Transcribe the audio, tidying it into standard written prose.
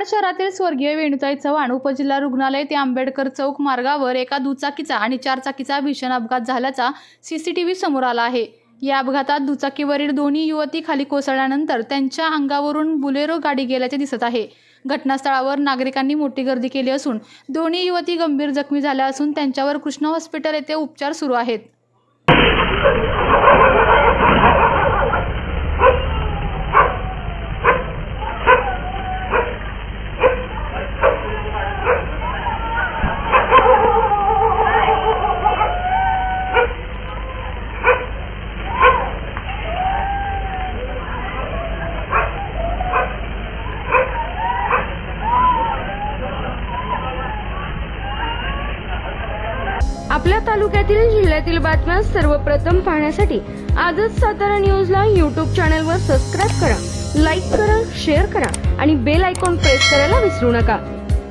कराड शहरातील स्वर्गीय वेणुताई चव्हाण उपजिल्हा रुग्णालय ते आंबेडकर चौक मार्गावर एका दुचाकीचा आणि चारचाकीचा भीषण अपघात झाल्याचा सीसीटीव्ही समोर आला आहे। या अपघातात दुचाकीवरील दोन्ही युवती खाली कोसळल्यानंतर त्यांच्या अंगावरून बुलेरो गाडी गेल्याचे दिसत आहे। घटनास्थळावर नागरिकांनी मोठी गर्दी केली असून दोन्ही युवती गंभीर जखमी झाल्या असून त्यांच्यावर कृष्णा हॉस्पिटल येथे उपचार सुरू आहेत। आपल्या तालुक्यातील जिल्ह्यातील बातम्या सर्वप्रथम पाहण्यासाठी आजच सातारा न्यूजला YouTube चॅनलवर सबस्क्राइब करा, लाईक करा, शेअर करा आणि बेल आयकॉन प्रेस करायला विसरू नका।